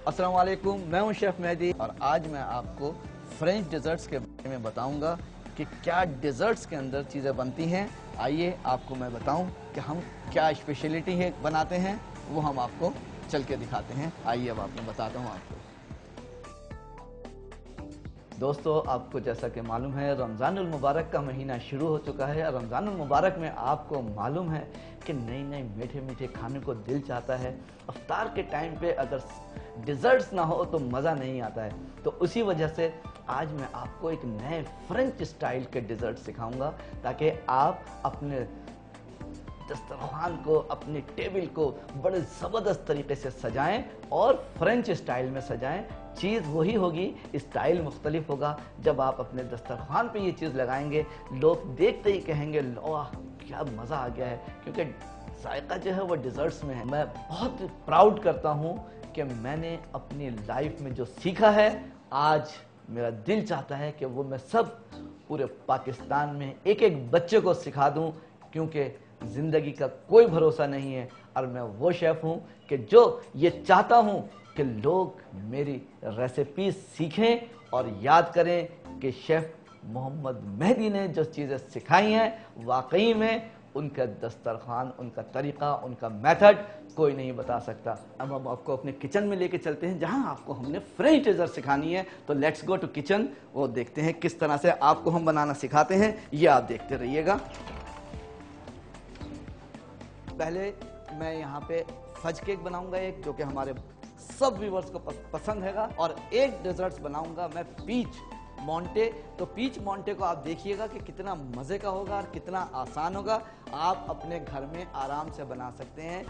अस्सलाम वालेकुम, मैं हूं शेफ़ मेहदी और आज मैं आपको फ्रेंच डेजर्ट्स के बारे में बताऊंगा कि क्या डेजर्ट्स के अंदर चीज़ें बनती हैं। आइए आपको मैं बताऊं कि हम क्या स्पेशलिटी है बनाते हैं, वो हम आपको चल के दिखाते हैं। आइए अब आपको बताता हूं आपको। दोस्तों, आपको जैसा कि मालूम है रमज़ानुल मुबारक का महीना शुरू हो चुका है। रमज़ानुल मुबारक में आपको मालूम है कि नई नई मीठे मीठे खाने को दिल चाहता है। इफ्तार के टाइम पे अगर डिज़र्ट्स ना हो तो मज़ा नहीं आता है। तो उसी वजह से आज मैं आपको एक नए फ्रेंच स्टाइल के डिज़र्ट सिखाऊंगा ताकि आप अपने दस्तरखान को, अपनी टेबल को बड़े ज़बरदस्त तरीके से सजाएं और फ्रेंच स्टाइल में सजाएं। चीज़ वही होगी, स्टाइल मुख्तलिफ होगा। जब आप अपने दस्तरखान पे ये चीज़ लगाएंगे, लोग देखते ही कहेंगे वाह क्या मज़ा आ गया है, क्योंकि जायका जो है वो डिज़र्ट्स में है। मैं बहुत प्राउड करता हूँ कि मैंने अपनी लाइफ में जो सीखा है, आज मेरा दिल चाहता है कि वो मैं सब पूरे पाकिस्तान में एक एक बच्चे को सिखा दूँ, क्योंकि ज़िंदगी का कोई भरोसा नहीं है। और मैं वो शेफ़ हूँ कि जो ये चाहता हूँ कि लोग मेरी रेसिपी सीखें और याद करें कि शेफ़ मोहम्मद मेहदी ने जो चीज़ें सिखाई हैं वाकई में उनका दस्तरखान, उनका तरीक़ा, उनका मेथड कोई नहीं बता सकता। अब हम आपको अपने किचन में लेके चलते हैं जहां आपको हमने फ्रेंच डेजर्ट सिखानी है। तो लेट्स गो टू किचन, वो देखते हैं किस तरह से आपको हम बनाना सिखाते हैं। ये आप देखते रहिएगा। पहले मैं यहाँ पे फज केक बनाऊंगा एक, जो कि हमारे सब व्यूवर्स को पसंद हैगा। और एक डेजर्ट्स बनाऊंगा मैं पीच मोंटे। तो पीच मोंटे को आप देखिएगा कि कितना मज़े का होगा और कितना आसान होगा। आप अपने घर में आराम से बना सकते हैं।